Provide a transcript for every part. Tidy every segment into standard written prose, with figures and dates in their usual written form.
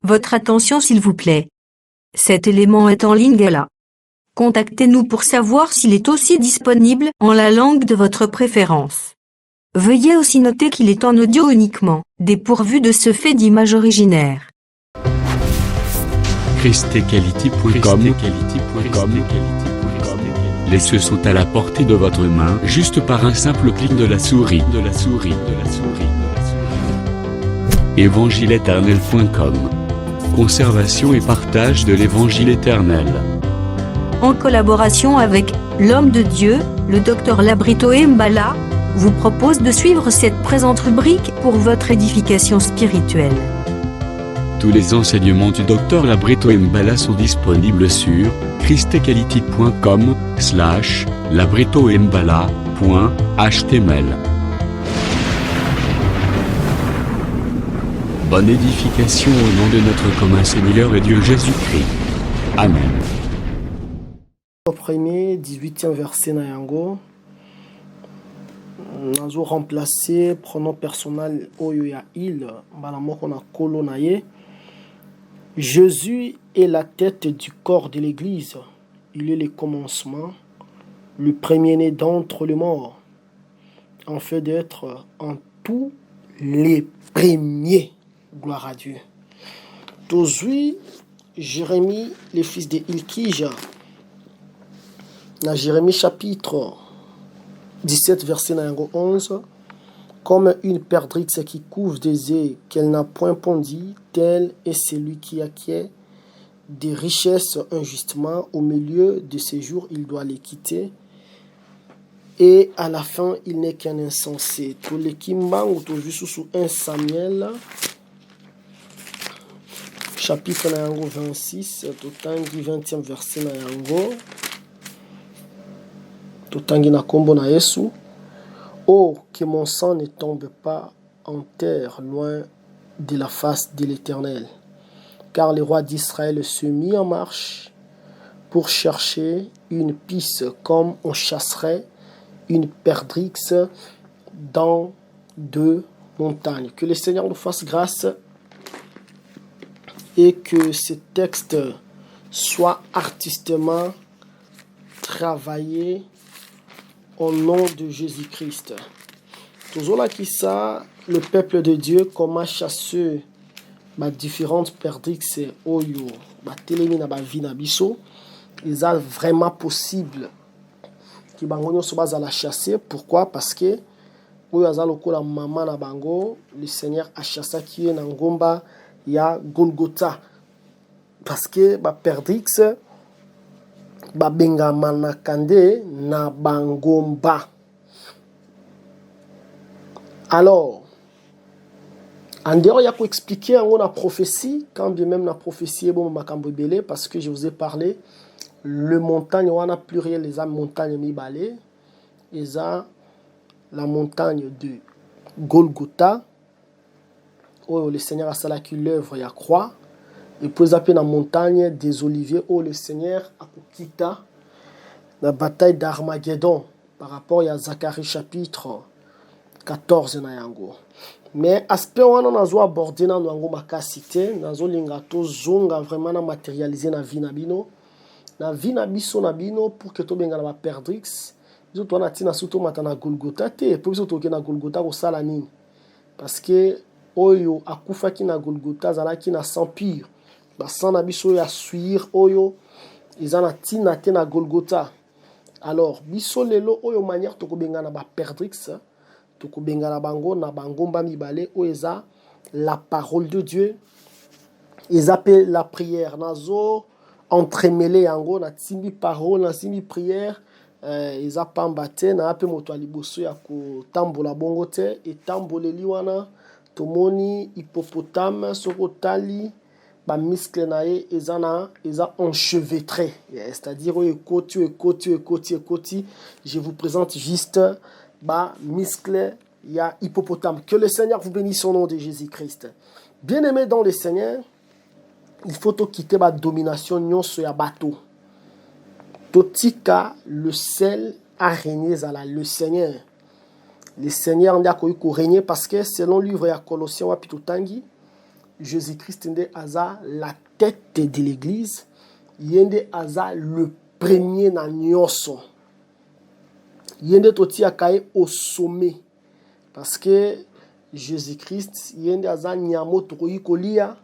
Votre attention s'il vous plaît. Cet élément est en ligne là. Contactez-nous pour savoir s'il est aussi disponible en la langue de votre préférence. Veuillez aussi noter qu'il est en audio uniquement, dépourvu de ce fait d'image originaire. ChristeQuality.com. Les cieux sont à la portée de votre main, juste par un simple clic de la souris. Évangileéternel.com. Conservation et partage de l'Évangile éternel. En collaboration avec l'homme de Dieu, le Dr Labrito Mbala, vous propose de suivre cette présente rubrique pour votre édification spirituelle. Tous les enseignements du Dr Labrito Mbala sont disponibles sur christequality.com/labritombala.html. Bonne édification au nom de notre commun Seigneur et Dieu Jésus-Christ. Amen. Au premier 18e verset na yango nazo remplacer pronom personnel oyo ya il mbala moko na kolo na ye. Jésus est la tête du corps de l'église. Il est le commencement, le premier-né d'entre les morts, en fait d'être en tous les premiers. Gloire à Dieu. Tozui Jérémie, le fils de Ilkija, dans Jérémie chapitre 17, verset 11, comme une perdrix qui couvre des œufs qu'elle n'a point pondu, tel est celui qui acquiert des richesses injustement. Au milieu de ses jours, il doit les quitter. Et à la fin, il n'est qu'un insensé. Tout le kimbango, tout juste sous 1 Samuel, chapitre 26, totangi 20e verset na yango. Totangi na kombo na Yesu. Oh, que mon sang ne tombe pas en terre loin de la face de l'Éternel. Car le roi d'Israël se mit en marche pour chercher une piste comme on chasserait une perdrix dans deux montagnes. Que le Seigneur nous fasse grâce et que ce texte soit artistement travaillé au nom de Jésus-Christ. Toujours qui ça, le peuple de Dieu, comment chasser différentes perdrix oyo, telemi na ba vie na biso, ils a vraiment possible ki bango nyonso bazala chasser. Pourquoi? Parce que oyo aza lokola mama na bango, le Seigneur a chassé qui na ngomba ya Golgotha. Parce que ba perdrix babengama na kande na bangomba. Alors, en dehors, il y a expliquer en la prophétie, quand bien même la prophétie est bon, parce que je vous ai parlé, le montagne, on a pluriel, les montagnes mi-balé, ils ont la montagne de Golgotha, où le Seigneur a salaki l'œuvre, il y a croix, et puis ils appellent la montagne des Oliviers, où le Seigneur a quitté la bataille d'Armageddon, par rapport à Zacharie chapitre 14 na yango. Mais aspect wana nazo aborder na yango makasite nazo linga to zonga vraiment na matérialiser na vie na bino na vie na biso na bino pour que to benga na ba perdrix biso to na tina suto mata na Golgotha te pour biso to ke na Golgotha ko sala nini parce que oyo akufa ki na Golgotha zala ki na sang pur ba sang na biso ya suir oyo izana tina te na Golgotha. Alors biso lelo oyo manière to ko benga na ba perdrix tokobengana bango na bangomba mibale o eza la parole de Dieu, ils appellent la prière nazo entremêlé yango na timbi parole na timbi prière ils appambate na ape moto aliboso ya ko tambola bongo te etamboleli wana tomoni hippopotame soko tali ba muscle na ye eza enchevêtré, c'est-à-dire ekoti. Je vous présente juste ba muscle ya hippopotame. Que le Seigneur vous bénisse au nom de Jésus-Christ. Bien-aimé dans le Seigneur, il faut quitter la domination nyonso ya bateau. Totika le sel a régné zala le Seigneur. Le Seigneur n'a pas régner parce que selon le livre ya Colossiens wapito tangi, Jésus-Christ nde aza la tête de l'église, yende aza le premier na nyonso. Yende totiaka ye au sommet parce que Jésus-Christ yende aza nyamo tokoki kolia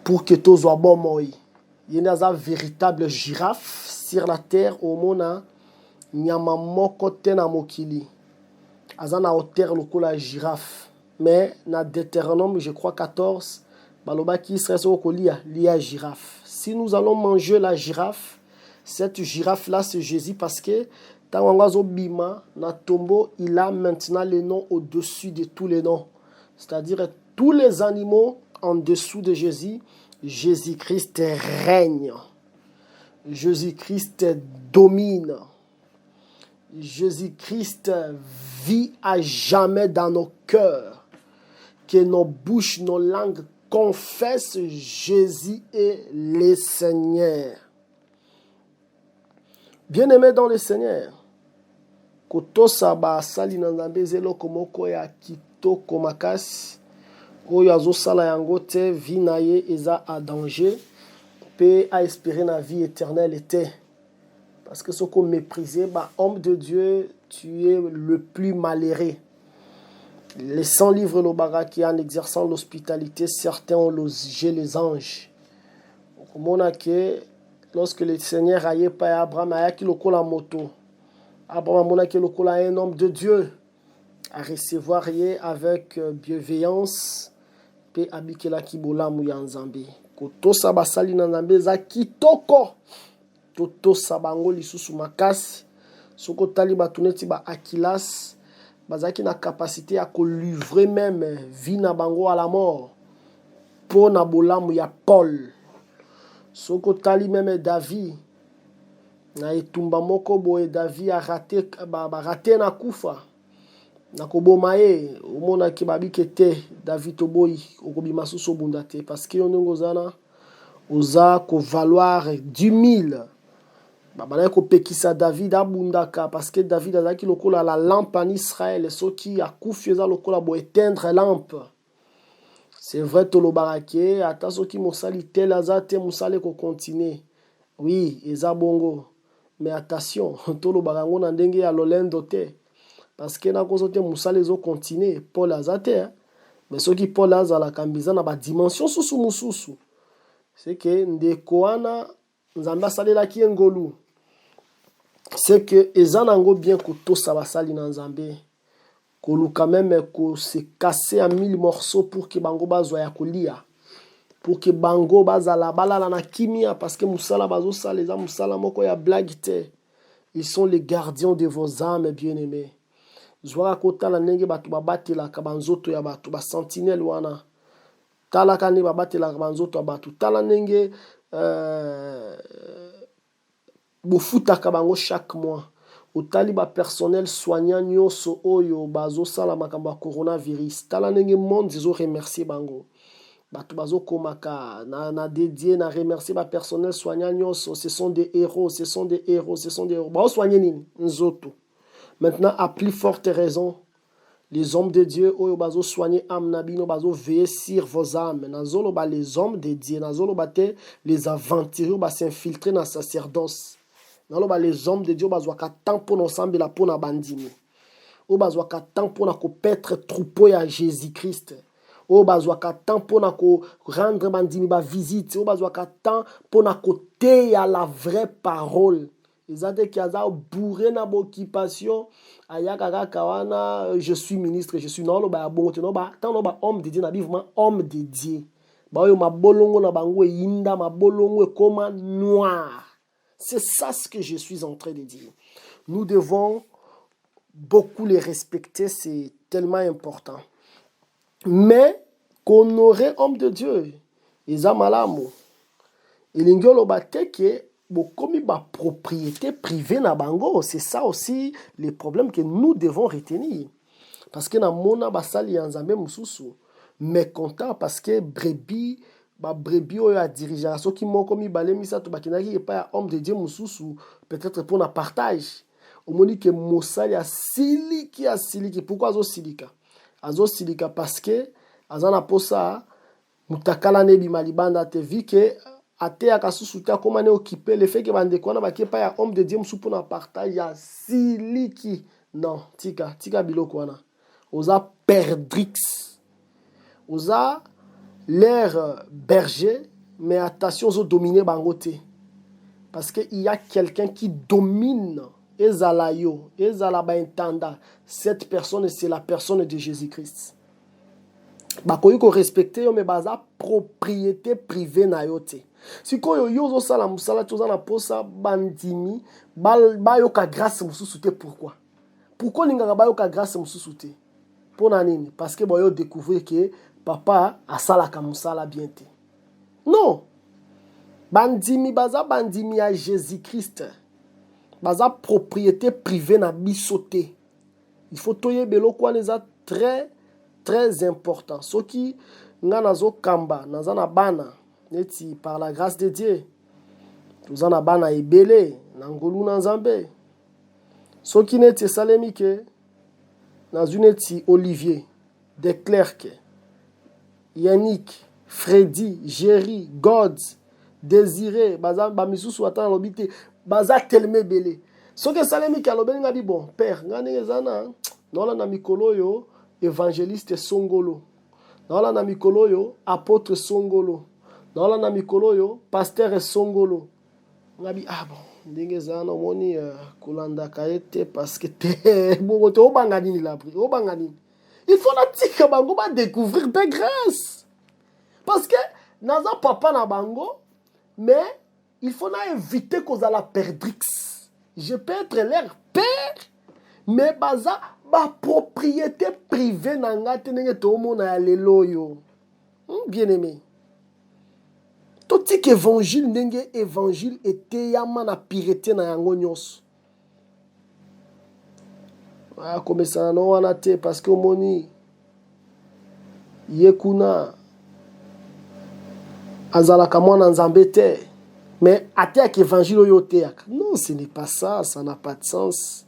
pour que tozwa bomoi. Yende aza véritable girafe sur la terre omona nyama moko te na mokili. Aza na hauteur lokola girafe. Mais na Deutéronome, je crois 14, balobaki Israël soko lia girafe. Si nous allons manger la girafe, cette girafe-là, c'est Jésus parce que Tangangazo Bima, na tombeau, il a maintenant le nom au-dessus de tous les noms. C'est-à-dire tous les animaux en dessous de Jésus, Jésus-Christ règne. Jésus-Christ domine. Jésus-Christ vit à jamais dans nos cœurs. Que nos bouches, nos langues confessent Jésus est le Seigneur. Bien-aimé dans le Seigneur, kotosa ba sali na nzambe zelo komoko ya kitoko makasi oyo azosala yango te vie na ye eza a danger pe a espérer na vie éternelle te parce que soko mépriser ba homme de Dieu tu es le plus malheureux. Les 100 livres l'obara qui en exerçant l'hospitalité certains ont logé les anges. Komona ke lorsque le Seigneur a pas Abraham a ki lokola moto. Abraham mona ki lokola un homme de Dieu à recevoir ye avec bienveillance pe abikela ki bolamu ya Nzambe. Kotosa basali na Nzambe za kitoko. Totosa bango lisusu makasi. Soko tali batuneti ba Akilas bazaki na capacité à livrer même vie na bango à la mort pour na bolamu ya Paul. Soko tali même David na etumba moko boye David a raté na kufa na koboma ye omona ki babike te David toboyi okobima susu bunda te parce que onengo zana oza ko valoir 10 000 babana ko pekisa David abundaka parce que David azaki lokola la lampe en Israël soki akufi eza lokola bo éteindre lampe. C'est vrai tolobarake ata soki mosali tel azate musale ko continuer. Oui, eza bongo. Mais attention, tolobarango na ndenge ya lolendo te parce que na kozote musale zo continuer Paul azate mais soki Paul azala kambiza na ba dimension susu mususu. C'est que ndeko wana nzamba salela ki ngolu. C'est que ezanango bien kotosa basali na nzambe. Koluka même ko se casser en 1000 morceaux pour que bango bazwa ya kolia. Pour que bango bazala balala na kimia parce que musala bazo sala eza musala moko ya blague te. Ils sont les gardiens de vos âmes bien-aimés. Zwara kota la nenge batu babatela ka banzoto ya batu ba sentinelle wana. Tala kani babatela ka banzoto ya batu. Tala nenge bofutaka bango chaque mois. Otali ba personnel soignant nyonso oyo bazo sala makambo ya coronavirus. Tala nenge monde zo remercier bango. Batu bazo komaka na dédié na remercier ba personnel soignant nyonso. Ce sont des héros, ce sont des héros, ce sont des héros. Ba soigner nini nzoto. Maintenant à plus forte raison les hommes de Dieu oyo bazo soigner âme nabino bazo veiller sur vos âmes. Nazolo ba les hommes de Dieu, nazolo ba te les aventuriers ba s'infiltrer dans sacerdoce. Naloba les hommes de Dieu bazwaka temps pour ensemble la pour na bandimi. O bazwaka temps pour na ko petre troupeau ya Jésus-Christ. O bazwaka temps pour na ko rendre bandimi ba visite. O bazwaka temps pour na ko te ya la vraie parole. Ezate ki aza bourré na occupation ayaka kaka wana je suis ministre, je suis non lo ba bon te no ba tant no ba homme de Dieu na vivement homme de Dieu. Ba yo mabolongo na bango yinda mabolongo comme noir. C'est ça ce que je suis en train de dire. Nous devons beaucoup les respecter, c'est tellement important. Mais qu'on aurait homme de Dieu, Ezamalamu, et l'ingolo bateke, bokomi ba propriété privée na bango, c'est ça aussi les problèmes que nous devons retenir. Parce que na mona basali yanzambe mususu, mécontent parce que brebis ba brebis oyo a dirigeant so ki moko mi balé misa to bakinaki pas homme de Dieu mususu peut-être pour na partage omoni ke mosali a siliki pourquoi azo silika parce que azana posa mutakala ne bimalibanda te vi que ate akasusu ta comment ne occupé le fait que bande kona ba ke pa ya homme de Dieu musu pour partage ya siliki non tika biloko wana oza perdrix oza l'air berger mais attention aux dominer bangote parce que il y a quelqu'un qui domine ezala yo ezala ba intenda cette personne c'est la personne de Jésus-Christ bakoyi ko respecter yo mais baza propriété privée na yo te sikoyo yo zo sala musala toza na posa bandimi ba yo ka grâce mususu te pourquoi lingaka ba yo ka grâce mususu te pona nini parce que boyo découvrir que papa asala ka musala bien te non bandimi baza bandimi à Jésus-Christ baza propriété privée na biso te il faut toyebelo kwa neza très important soki nga nazo kamba naza na bana neti par la grâce de Dieu toza na bana ebele na ngolu na nzambe soki neti esalemi ke nazu neti Olivier de Clerc Yannick Freddy Jerry God Désiré baza bamisusu ata lobi te baza teleme ebele soki esalemi ke alobeli nga bi bon père nga ndenge eza na mikolo yo évangéliste Songolo dans la mikolo yo apôtre Songolo dans la mikolo yo pasteur Songolo ngabi bon ndenge zana moni kolanda kaete parce que te bongo to bangani la pri obangani il faut la tika bango ba découvrir de grâce parce que naza papa na bango mais il faut na éviter cause à la perdrix je peux être leur père mais baza ba propriété privée nanga tenenge to mona ya lelo yo bien aimé totik évangile ndenge évangile eteyama na pireté na yango nyonso komesana no wana te parce que omoni ye kuna azalaka mwana nzambe te mais ateyaka évangile oyo oteyaka non ce n'est pas ça n'a pas de sens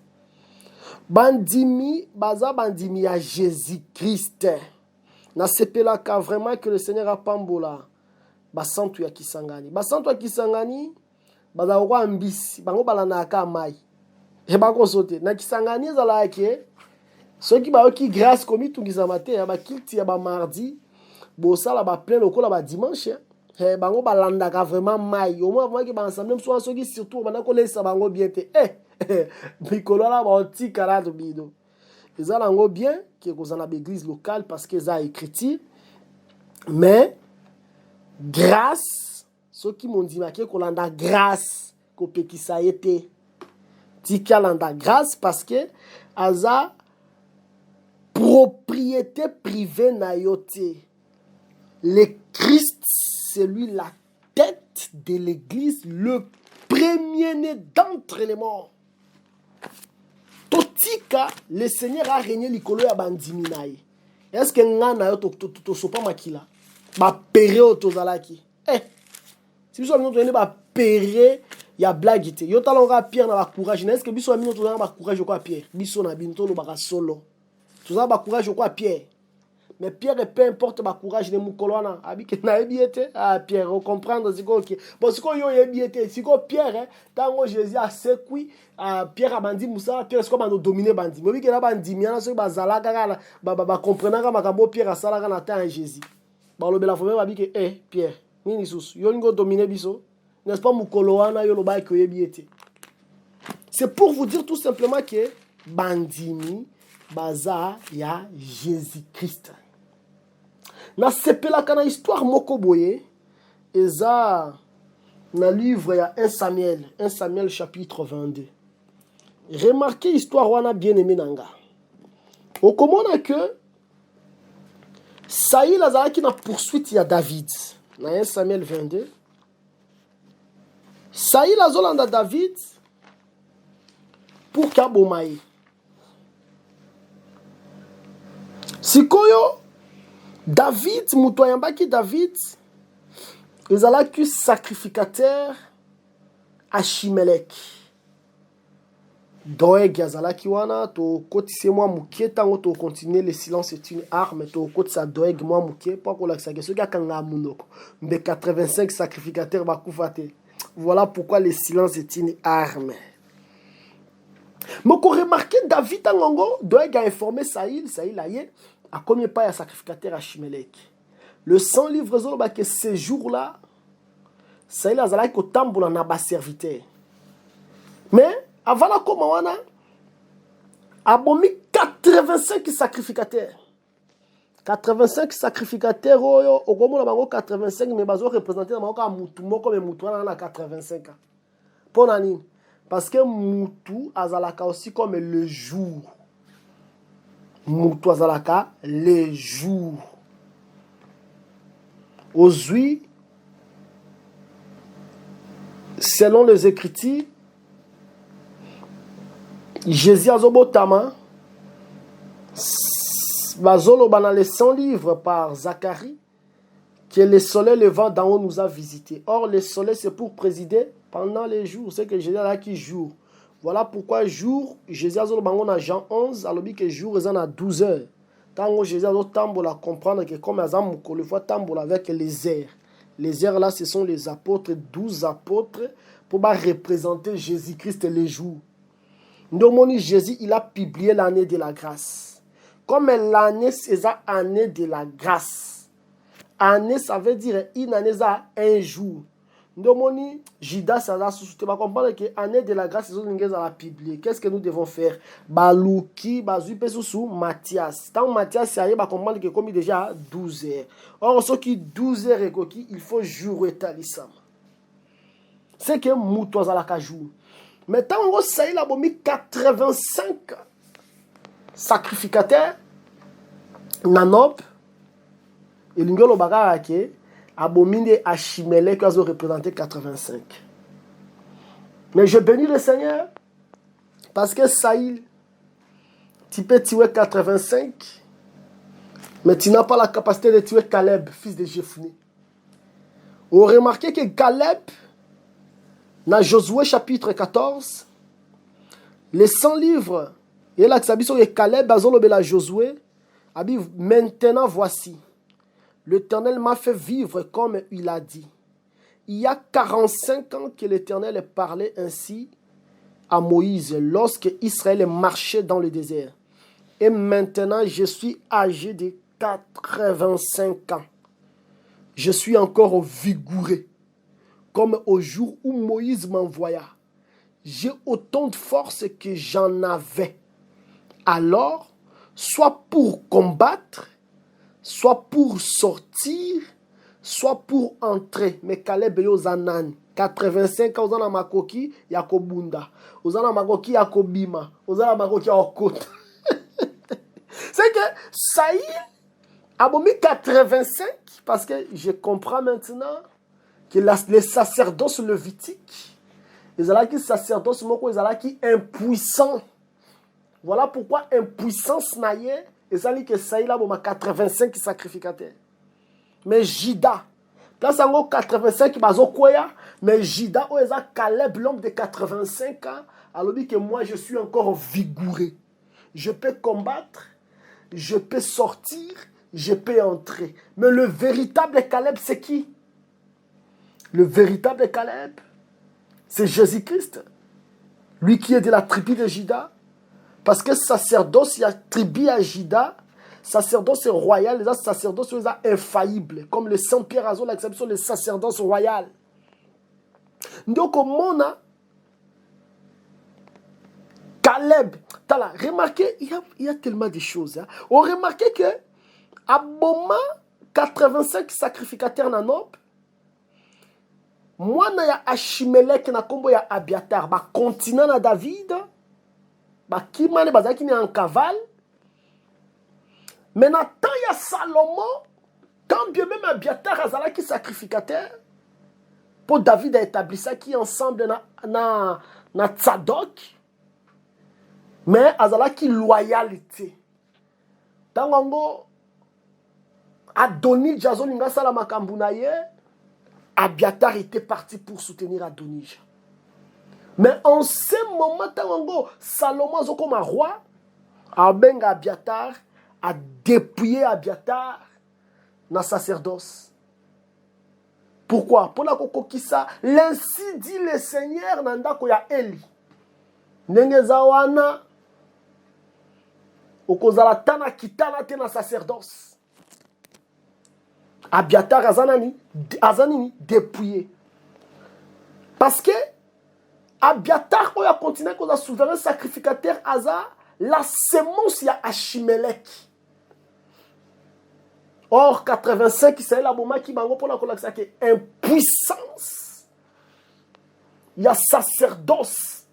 bandimi baza bandimi à Jésus-Christ na sepelaka vraiment que le Seigneur apambola basantu ya kisangani baza kwa mbisi bango balanaka mai e bango sote na kisangani ezala ke soki bayoki grâce komi tungisa mate ya bakilti ya ba mardi bosala ba plein lokola ba dimanche bango balandaka vraiment mai au moins vraiment que ba ensemble même soki surtout bana ko lesa bango bien te mikolo la ba otikala to bido ezala ngo bien que kozana ba église locale parce que ça écrit mais grâce soki mondima ke kolanda grâce ko pekisa ete tikalanda grâce parce que aza propriété privée na yote le Christ c'est lui la tête de l'église le premier-né d'entre les morts totika le Seigneur a régné likolo ya bandimi naye est-ce que ngana yo to sopa makila ba pere otozalaki si biso amino toyende ba pere ya blague te yo talonga Pierre na ba courage est-ce que biso amino tozala ba courage kwa Pierre biso na bino tolo ba solo tozala ba courage kwa Pierre mais Pierre peu importe ba courage ne mukolo wana abike na ebiete Pierre on comprendre siko ok bon siko yo ebiete siko Pierre tango Jésus a sekui Pierre abandi musa Pierre siko bando dominer bandi mobike na bandi miana so bazala kaka ba comprendre makambo Pierre asala kana ta Jésus ba lobela fo babike Pierre nini susu yo ngo dominer biso n'est-ce pas mukolo wana yo loba ko ebiete c'est pour vous dire tout simplement que bandimi baza ya Jésus-Christ na sepelaka na histoire moko boye eza na livre ya 1 Samuel chapitre 22 remarquez histoire wana bien aimé nanga okomona que Saïl azalaki na poursuite ya David na 1 Samuel 22 Saïl azolanda David pour kabomaye sikoyo David muto ayambaki David ezalaki sacrificateur Achimelech Doeg yazalaki wana to kotise mwa mukie tango to continuer le silence est une arme to kotisa doeg mwa mukie po kolakisa ke soki akanga munoko mbe 85 sacrificateurs bakufa te. Voilà pourquoi le silence est une arme. Mais qu'on remarque David Tangongo, Doeg a informé Saïl a combien pas un sacrificateur à Chimelek. Le 100 livres zoloba que ces jours-là, Saïl a zalaki ko tambola na ba serviteur. Mais avant la Komawana, a bomi 85 sacrificateurs. 85 sacrificateurs, au Gomo la bango 85, mais bazo représenter na bango ka mutu moko me mutu na 85 ans. Pour nani? Parce que mutu azalaka aussi comme le jour. Mutu azalaka le jour. Aujourd'hui, selon les Écritures, Jésus azobotama bazolo dans les 100 livres par Zacharie que le soleil levant d'en haut nous a visité. Or le soleil c'est pour présider pendant les jours, c'est que Jésus a qui jour. Voilà pourquoi jour Jésus azolo bango na Jean 11 alobi que jour est à 12 heures. Tango Jésus azolo tambola comprendre que comme azam ko le fois tambola avec les airs. Les airs là ce sont les apôtres, 12 apôtres pour représenter Jésus-Christ les jours. Ndomoni Jésus, il a publié l'année de la grâce. Comme l'année, c'est l'année de la grâce. Année, ça veut dire une année, ça un jour. Ndomoni Jida, ça va sous-souter. On comprendre que l'année de la grâce, c'est ce qu'on a publié. Qu'est-ce que nous devons faire? Balouki, Bazupe sous Mathias. Tant Mathias, c'est arrivé à comprendre que comme il déjà 12 heures. Or, ce qui 12 heures et il faut jouer Talissam. C'est que Moutois à la cajou. Mais tant qu'on a abomi 85 sacrificateurs, Nanop, et l'ingolo bagara ke abomine Achimele qui a représenté 85. Mais je bénis le Seigneur parce que Saïl, tu peux tuer 85, mais tu n'as pas la capacité de tuer Caleb, fils de Jephuné. On remarque que Caleb, dans Josué chapitre 14, les 100 livres, et là, que Caleb a Josué, a dit maintenant voici, l'Éternel m'a fait vivre comme il a dit. Il y a 45 ans que l'Éternel parlait ainsi à Moïse lorsque Israël marchait dans le désert. Et maintenant, je suis âgé de 85 ans. Je suis encore vigoureux. Comme au jour où Moïse m'envoya. J'ai autant de force que j'en avais. Alors, soit pour combattre, soit pour sortir, soit pour entrer. Mais Caleb et Ozanan, 85 ans, Ozana Makoki, Yakobunda. Ozana Makoki, Yakobima. Ozana Makoki, Yakot. C'est que Saïl a mis 85 parce que je comprends maintenant que les sacerdoces lévitiques, ils ont qui sacerdoce moko, ils ont qui impuissant. Voilà pourquoi impuissance naïe, ils ont que Saïl a 85 sacrificateurs. Mais Jida, place en 85 bazo koya, mais Jida o eza Caleb l'homme de 85 ans, alors dit que moi je suis encore vigoureux. Je peux combattre, je peux sortir, je peux entrer. Mais le véritable Caleb c'est qui? Le véritable Caleb, c'est Jésus-Christ. Lui qui est de la tribu de Juda. Parce que sacerdoce, il y a tribu à Juda. Sacerdoce royal, les sacerdoces sont infaillibles. Comme le Saint-Pierre Azol, l'exception des sacerdoces royales. Donc, au monde, Caleb, remarquez, il y a tellement de choses. Hein. On remarque que, à Boma, 85 sacrificateurs nanop, moi, na ya Achimelek na kombo ya Abiatar, ba continent na David, ba kimane bazaki ni en cavale. Mais na temps ya Salomon, quand bien même Abiatar azalaki sacrificateur, pour David a établi ça qui ensemble na Tzadok, mais azalaki loyalité. Tango Adoni Jazolinga Salamakambunaye, Abiatar était parti pour soutenir Adonija. Mais en ce moment, tango Salomon zo comme roi, a benga Abiatar, a dépouillé Abiatar na sacerdoce. Pourquoi? Pour la kokokisa, l'ainsi dit le Seigneur nanda ko ya Eli. Ndenge zawana okozala tana kitana te na sacerdoce. Abiatar azanini dépouillé. Parce que Abiatar oya continue comme souverain sacrificateur aza la sémence ya Achimelech. Or 85 c'est la boma qui bango pour la collection qui impuissance. Il y a sacerdoce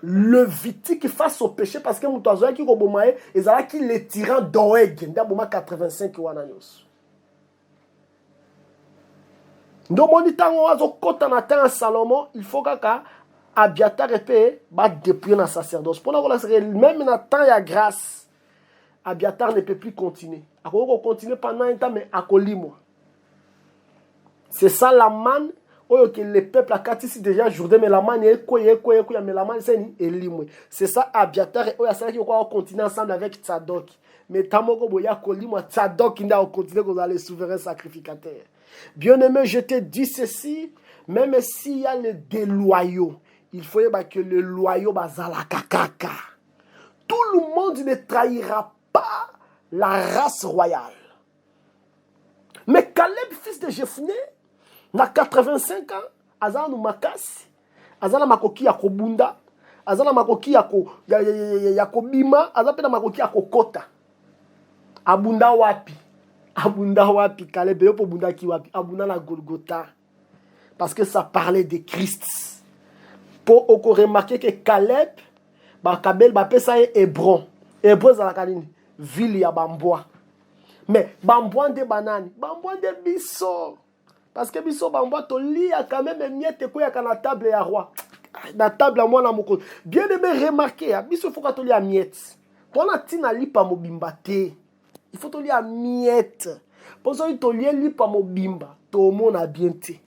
levitique face au péché parce que mutazoya qui kobomae ezala qui les tyrans d'Oeg nda boma 85 wana nyos. Ndo moni tango wazo kota na temps Salomon, il faut kaka Abiatar epé ba dépouiller na sacerdoce. Pour la collection même na temps ya grâce Abiatar ne peut plus continuer. Il faut continuer pendant un temps, mais à colimo. C'est ça la manne. Que le peuple a quatre ici déjà jourdain, mais la manne est quoi, mais la manne c'est limoué. C'est ça Abiatar et ça qui va continuer ensemble avec Tzadok. Mais tamoko boya kolimo Tzadok qui n'a continué qu'on a les souverains sacrificateurs. Bien aimé, je te dis ceci, même s'il y a les déloyaux, il faut que le loyau bazala kakaka. Tout le monde ne trahira pas la race royale. Mais Caleb, fils de Jephuné, na 85 ans, azana nou makasi, azana makoki ya kobunda, azana makoki ya kobima, azana makoki ya kokota. Abunda wapi? Abunda wapi? Caleb yo po bunda ki wapi? Abunda na Golgotha. Parce que ça parlait de Christ. Pour remarquer que Caleb, Kabel, ça est Hébron. Hébron, c'est la ville ya Bamboa. Mais Bamboa de banane, Bamboa de biso. Parce que biso Bamboa to li a quand même miette ko ya kana table ya roi. Na table à moi na moko. Bien aimé remarquer, biso faut ka to li a miette. Pour na tina li pa mobimba te. Il faut to li a miette. Pour ça to li pa mobimba, to mona bien te.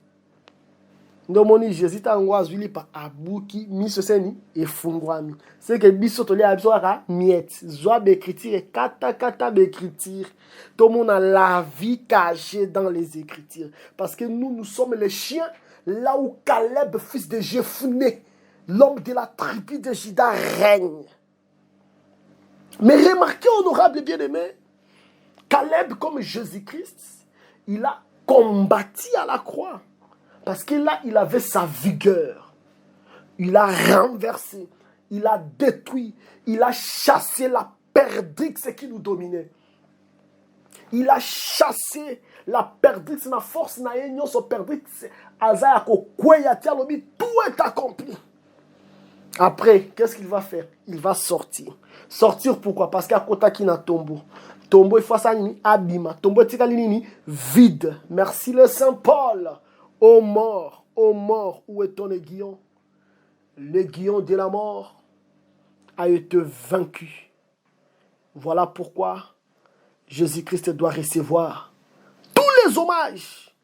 Ndomoni Jésus tangwa zwili pa abuki miso seni efungwami. C'est que biso to li a biso ka miette. Zwa d'écriture kata d'écriture. Tout le monde a la vie cachée dans les écritures. Parce que nous sommes les chiens là où Caleb, fils de Jephuné, l'homme de la tribu de Juda, règne. Mais remarquez, honorable bien-aimé, Caleb, comme Jésus-Christ, il a combattu à la croix. Parce que là, il avait sa vigueur. Il a renversé, il a détruit, il a chassé la perdrix qui nous dominait. Il a chassé la perdrix, la force, na yenyo so perdrix, azaya ko kweya tia lobi, tout est accompli. Après, qu'est-ce qu'il va faire? Il va sortir. Sortir pourquoi? Parce qu'à kota ki na tombeau. Tombeau, il faut ça ni abima. Tombeau tika ni vide. Merci le Saint Paul. Ô mort, où est ton aiguillon? L'aiguillon de la mort a été vaincu. Voilà pourquoi Jésus-Christ doit recevoir tous les hommages.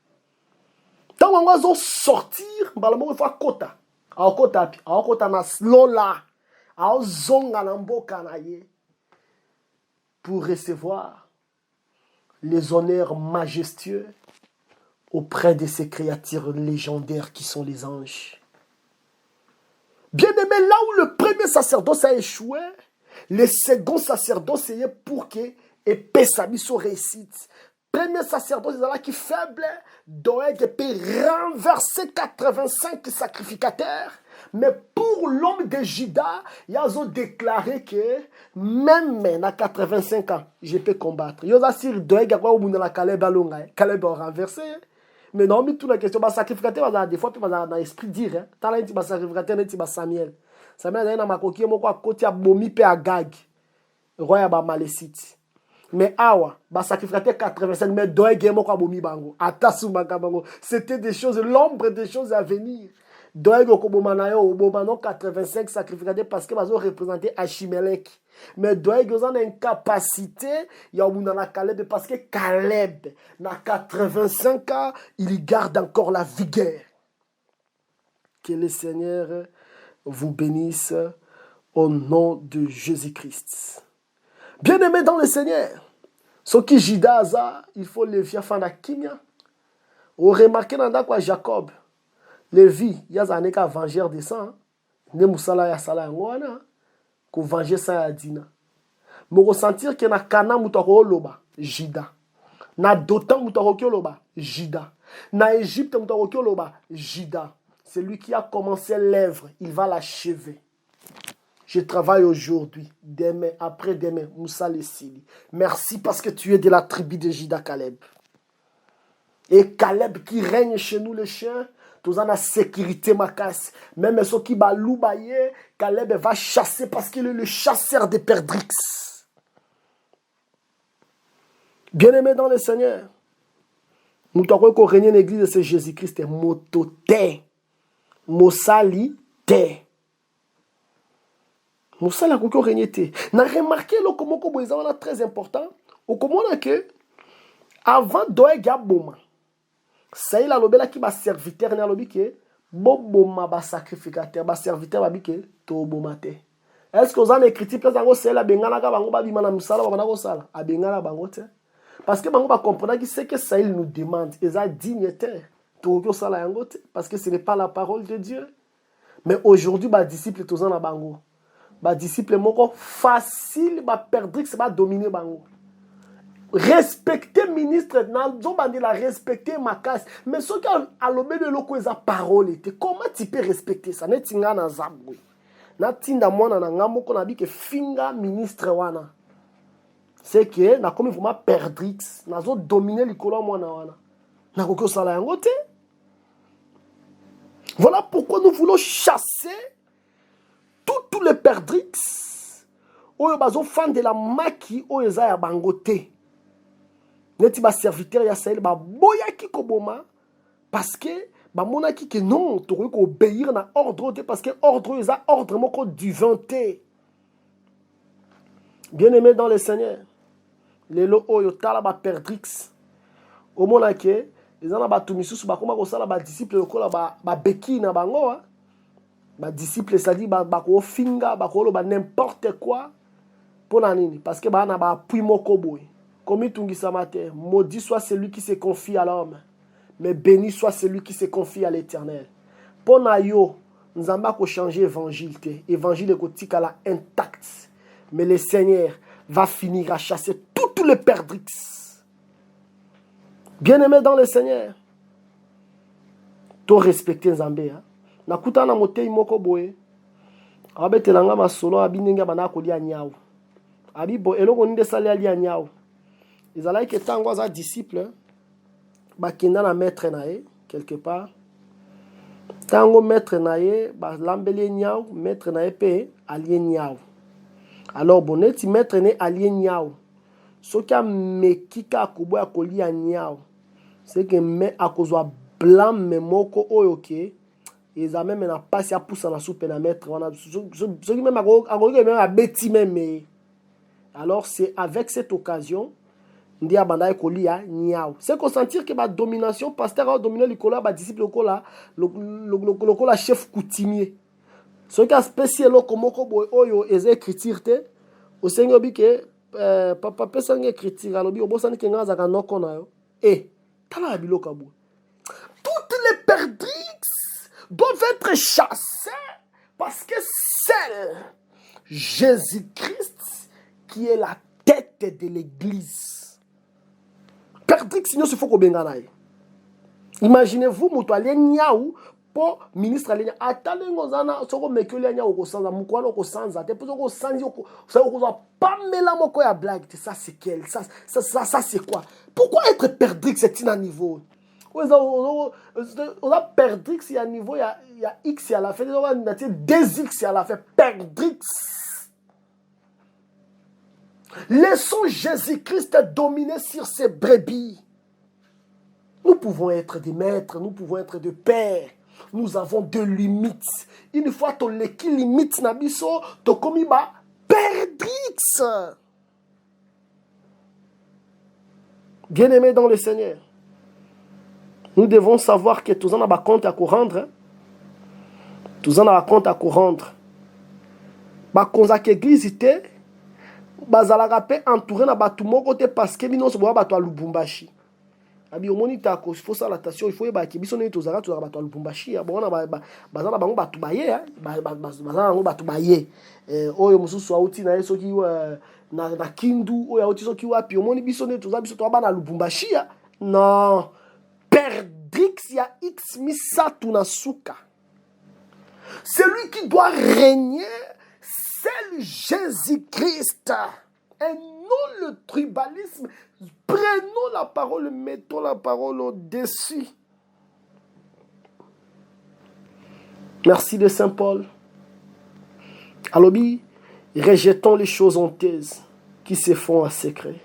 Tant qu'on va sortir, il faut kota. Kota na slola. Zonga na mboka na ye. Pour recevoir les honneurs majestueux auprès de ces créatures légendaires qui sont les anges. Bien aimé, là où le premier sacerdoce a échoué, le second sacerdoce est pour que épée sa mission réussite. Premier sacerdoce, c'est là qui faible, Doeg peut renverser 85 sacrificateurs. Mais pour l'homme de Juda, ils ont déclaré que même à 85 ans, je peux combattre. Ils ont assuré Doeg à quoi au monde la Caleb a renversé. Mais non, mais toute la question, sacrificateur, des fois, tu vas dans l'esprit dire, tant là, tu vas sacrificateur, tu vas Samuel. Samuel, il y a un coquille, moi, côté à Bomi, pe à Gag. Roi, à Malécite. Mais awa, sacrificateur 85, mais Doeg, moi, quoi, Bomi, bango. Atasu, bango. C'était des choses, l'ombre des choses à venir. Doeg, au Kobomanayo, au Bomanon, 85 sacrificateurs, parce que ils ont représenté Achimelech. Mais Doeg, ils ont une capacité, il y a un Caleb, parce que Caleb, dans 85 ans, il garde encore la vigueur. Que le Seigneur vous bénisse au nom de Jésus-Christ. Bien-aimés dans le Seigneur, ce qui jida ça, il faut le via fanda kimia. Vous remarquez dans quoi Jacob, Lévi, il y a un vengeur de sang, ne musala ya sala ngwana, ko venger ça ya dina. Mais ressentir que na kana mutako loba, jida. Na Dotan mutako loba, jida. Na Égypte mutako loba, jida. C'est lui qui a commencé l'œuvre, il va l'achever. Je travaille aujourd'hui, demain, après-demain, Moussa Lessili. Merci parce que tu es de la tribu de Jida Caleb. Et Caleb qui règne chez nous, les chiens, tous en a sécurité, ma casse. Même ceux qui va loubayer, Caleb va chasser parce qu'il est le chasseur des perdrix. Bien-aimé dans le Seigneur, nous devons régner l'église de ce Jésus-Christ, mototé, Moussali, té. Moussa la koko renyete. Na remarqué le comment ko boza wana très important. Au comment que avant doye gaboma. Ça il a lobela ki ba serviteur na lobi ke boboma ba sacrificateur ba serviteur ba bike to bomate. Est-ce que vous avez écrit place ngo c'est la bengana ka bango ba bima na musala ba banako sala a bengana bango te. Parce que bango ba comprendre que c'est que ça il nous demande et ça dignitaire to ko sala yango te parce que ce n'est pas la parole de Dieu. Mais aujourd'hui ba disciple tozan na bango. Ba disciple moko facile ba perdre que va dominer bango. Respecter ministre na zobandi la respecter ma casse mais ce qui a lobé de loko eza parole était comment tu peux respecter ça netinga na zabwe na tinda mwana na ngambo ko na bi ke finga ministre wana c'est que na comme vraiment perdrix na zo dominer likolo mwana wana na kokyo sala yango te. Voilà pourquoi nous voulons chasser tous les perdrix oyo bazo fan de la maki oyo za ya bangote neti ba serviteur ya Sahel ba boya ki koboma parce que ba monaki que non to ko obéir na ordre parce que ordre za ordre moko divin te. Bien-aimé dans le Seigneur, lelo oyo tala ba perdrix o monake ezana ba tumisusu ba koma ko sala ba disciple lokola ba beki na bango ba disciple ça dit ba ko finga ba ko ba n'importe quoi pour la nini parce que ba na ba appui moko boy comme tungisa matin maudit soit celui qui se confie à l'homme mais béni soit celui qui se confie à l'Éternel. Pour na yo nzamba ko changer évangile te évangile ko tikala intact mais le Seigneur va finir à chasser tous les perdrix. Bien-aimé dans le Seigneur, to respecter Nzambe hein. Nakuta na motei moko boye abetelanga masolo abinenga bana kolia nyao abibo eloko nde sali ali nyao ezalaki ke tango za disciple bakenda na maître nae quelque part tango maître nae ba lambeli nyao maître nae pe ali nyao alors boneti maître ne ali nyao soka mekika kuboya kolia nyao c'est que me akozwa blâme moko oyoke ils ont même na passe à pousser la soupe na mettre on a ce qui même à bêti même alors c'est avec cette occasion ndia banda ekolia nyao c'est qu'on sentir que ba domination pasteur a dominé l'école ba disciple lokola lokola chef coutumier ce qui a spécial lokomoko boy oyo eze écriture te au seigneur bi que papa pesanga écriture alobi obosani ke ngaza ka noko na yo tala biloka boy toutes les perdrix doivent être chassés parce que c'est Jésus-Christ qui est la tête de l'église. Perdrix, sinon il faut qu'on benganaye. Imaginez-vous, mutu aleniaou pour ministre alenia. Atale ngozana soko mekeli anya okosanza mukwalo okosanza te pour okosanzi ça okoza pas mela moko ya blague. Ça c'est quel ça c'est quoi? Pourquoi être perdrix c'est un niveau? On a perdrix, il y a un niveau, il y a X à la fin, il y a 2X à la fin, perdrix. Laissons Jésus-Christ dominer sur ses brebis. Nous pouvons être des maîtres, nous pouvons être des pères. Nous avons des limites. Une fois que tu limite nabiso, tu commis perdrix. Bien-aimés dans le Seigneur, nous devons savoir que tout ça n'a pas compte à rendre. Tous en a compte à rendre. Bakonzaka église ite bazalaka pe entouré na batu moko te parce que bino so boya bato ya Lubumbashi. Abi omoni tako il faut ça l'attention, il faut ba ki biso ne tozaka bato ya Lubumbashi ya bona bazana bango batu baye bazana bango batu baye oyo mususu auti na yeso ki na Kindu oyo auti so ki wapi omoni biso ne toza biso to ba na Lubumbashi ya non perdrix ya x misatu na suka. Celui qui doit régner, c'est Jésus-Christ. Et non le tribalisme. Prenons la parole, mettons la parole au-dessus. Merci de Saint Paul. Alobi, rejetons les choses honteuses qui se font en secret.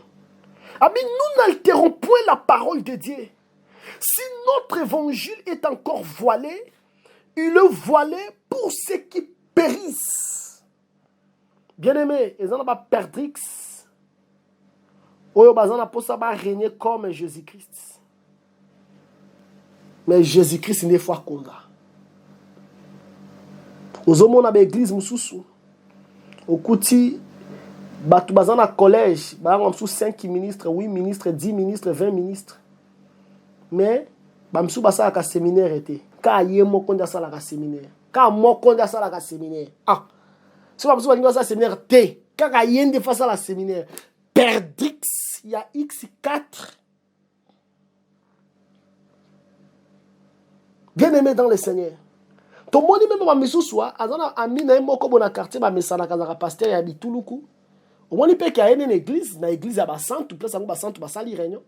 Abi, nous n'altérons point la parole de Dieu. Si notre évangile est encore voilé, il est voilé pour ceux qui périssent. Bien-aimé, ils n'ont pas perdrix. Oyo bazana posa ba régner comme Jésus-Christ. Mais Jésus-Christ n'est pas comme ça. Aux hommes na l'église mususu. Au kuti batu bazana collège, ba ngam 5 ministres, 8 ministres, 10 ministres, 20 ministres. Mais ba msu basa ka séminaire était. Ka ye moko nda sala ka séminaire. Ka moko nda sala ka séminaire. Ah. Si ba msu ba nda sala séminaire te, ka yende fa sala séminaire. Perdrix, il y a X4. Bien-aimé dans le Seigneur. Ton moni même ba misu soa, azana ami na moko bona quartier ba mesana kazaka pasteur ya bituluku. Au moni pe ka ene église, na église ya ba santu, place ngo ba santu ba sali réunion.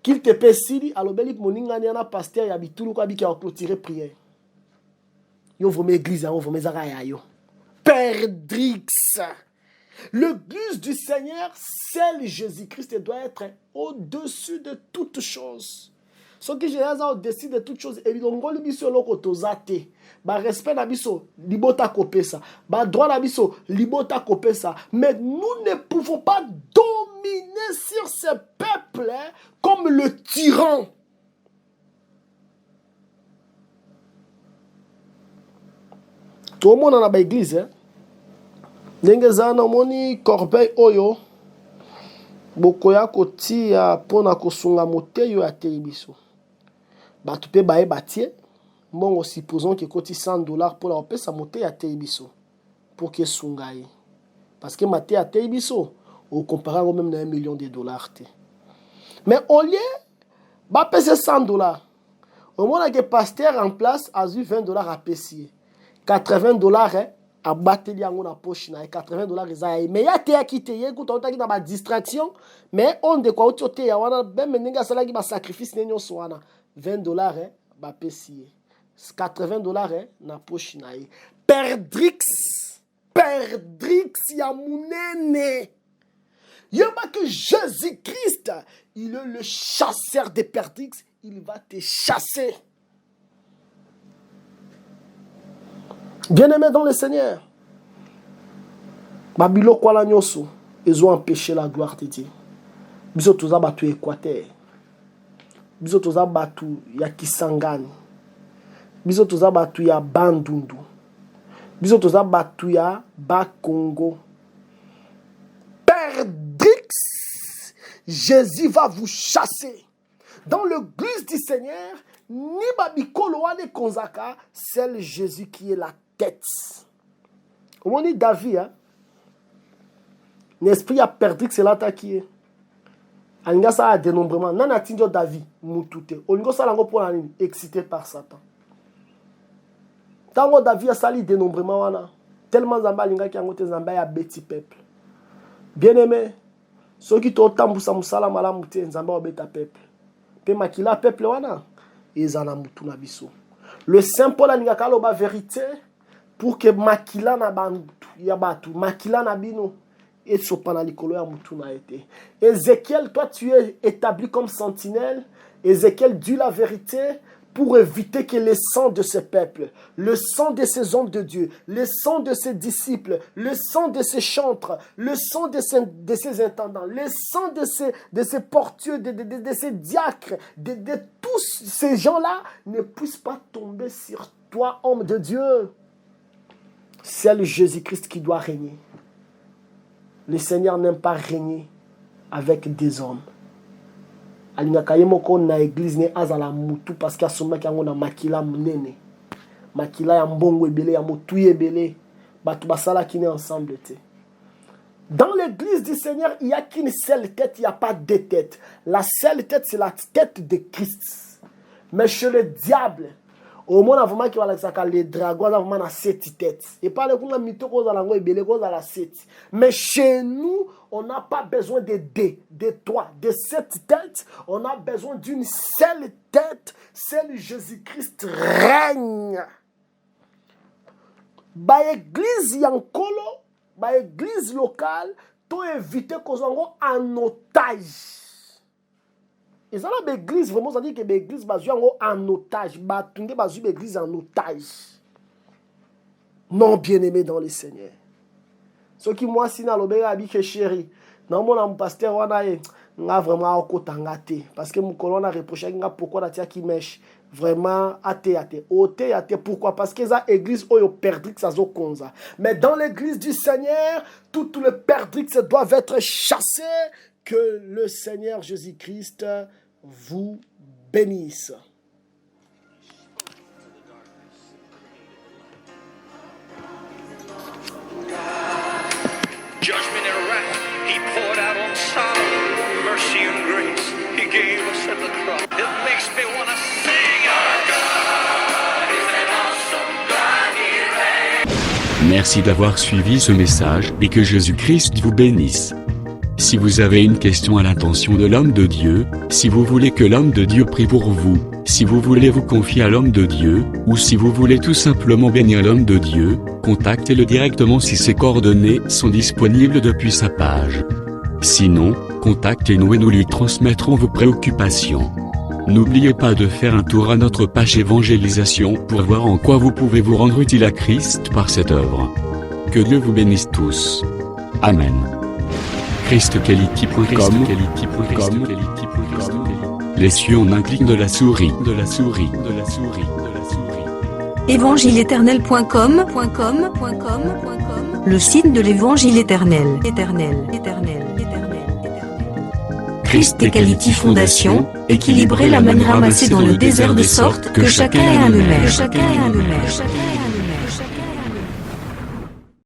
Qu'il te pesili alobeli moningani na pasteur ya bituluku abiki a clôturer prière. Yo vos église, yo vos mezara ya yo. Perdrix. L'église du Seigneur, celle Jésus-Christ doit être au-dessus de toutes choses. Ce qui est au-dessus de toutes choses, évidemment, le biso loko tozate. Ba respect na biso, libota kopesa. Ba droit na biso, libota kopesa. Mais nous ne pouvons pas dominer sur ce peuple comme le tyran. Tout le monde dans l'église, hein? Ndenge zana moni corbeille oyo bokoya kotia pona kosunga moteyo ya telebiso batu pe baye batie mbongo supposons que koti $100 pour la opesa moteyo ya telebiso pour que sungaye parce que mate ya telebiso au comparant même na $1 million te. Mais au lieu ba pese $100 au moins que pasteur en place a eu $20 à payer $80 hein? A bateli yango na poche na $80 ezaya mais ya te ya kite ye kuta otaki na ba distraction mais on de quoi ote ya wana même ninga salaki ba sacrifice nenyo so wana $20 hein ba pesier $80 hein na poche na ye perdrix ya munene yeba que Jésus-Christ il est le chasseur des perdrix, il va te chasser. Bien-aimé dans le Seigneur, Babilo kwa la nyoso, ils ont empêché la gloire de Dieu. Biso toza batu Équateur. Biso toza batu ya Kisangani. Biso toza batu ya Bandundu. Biso toza batu ya Bakongo. Perdrix, Jésus va vous chasser. Dans l'église du Seigneur, ni babikolo wane konzaka, c'est Jésus qui est la tête. On dit David, hein? L'esprit a perdu que c'est l'attaqué. Anga ça a dénombrement. Nana tinjo David, mutute. Olingo ça lango pour l'année, excité par Satan. Tango David a sali dénombrement wana. Tellement zamba linga ki angote zamba ya beti peuple. Bien-aimé, ceux qui t'ont tambusa musala malamu te zamba obeta peuple. Pe makila peuple wana, ezana mutu na biso. Le Saint Paul a linga kaloba vérité pour que makila na bantu ya batu, makila na bino et sopana likolo ya mutu na été. Ézéchiel, toi tu es établi comme sentinelle. Ézéchiel dit la vérité pour éviter que le sang de ce peuple, le sang de ces hommes de Dieu, le sang de ces disciples, le sang de ces chantres, le sang de ces intendants, le sang de ces portiers, de ces diacres, de tous ces gens-là ne puissent pas tomber sur toi, homme de Dieu. C'est le Jésus-Christ qui doit régner. Le Seigneur n'aime pas régner avec des hommes. Alingaka yemoko na église ne azala mutu parce qu'il y a souvent qui a makila munene. Makila ya mbongo ebele ya motu ebele. Batu basala qui ne ensemble te. Dans l'église du Seigneur, il n'y a qu'une seule tête, il n'y a pas deux têtes. La seule tête, c'est la tête de Christ. Mais chez le diable, au monde, vraiment, qui va les dragons, vraiment, à 7 têtes. Et pas les gens qui ont la 7. Mais chez nous, on n'a pas besoin de 2, de 3, de 7 têtes. On a besoin d'une seule tête. Seul Jésus-Christ règne. Ba église yankolo, ba église locale, to éviter qu'on soit en otage. Et ça là l'église vraiment ça dit que l'église basu en otage, ba tunde basu l'église en otage. Non bien-aimé dans le Seigneur. Ce qui moi si na lobera abi que chéri, non mon pasteur wana nga vraiment okotanga te parce que mon colonne a reproché nga pourquoi la tia qui mèche vraiment ate pourquoi parce que ça église oyo perdrix ça zo konza mais dans l'église du Seigneur toutes les perdrix doivent être chassés. Que le Seigneur Jésus-Christ vous bénisse. Judgment and wrath he poured out on Sodom. Mercy and grace he gave us at the cross. It makes me want to sing. Our God is an awesome God. He reigns. Merci d'avoir suivi ce message et que Jésus-Christ vous bénisse. Si vous avez une question à l'intention de l'homme de Dieu, si vous voulez que l'homme de Dieu prie pour vous, si vous voulez vous confier à l'homme de Dieu, ou si vous voulez tout simplement bénir l'homme de Dieu, contactez-le directement si ses coordonnées sont disponibles depuis sa page. Sinon, contactez-nous et nous lui transmettrons vos préoccupations. N'oubliez pas de faire un tour à notre page évangélisation pour voir en quoi vous pouvez vous rendre utile à Christ par cette œuvre. Que Dieu vous bénisse tous. Amen. ChristKelity.com. Les cieux en un clic de la souris. Évangile-éternel.com, le site de l'évangile éternel. Christ et Quality Fondation, équilibrer la manne ramassée dans le désert de sorte que chacun ait un numère.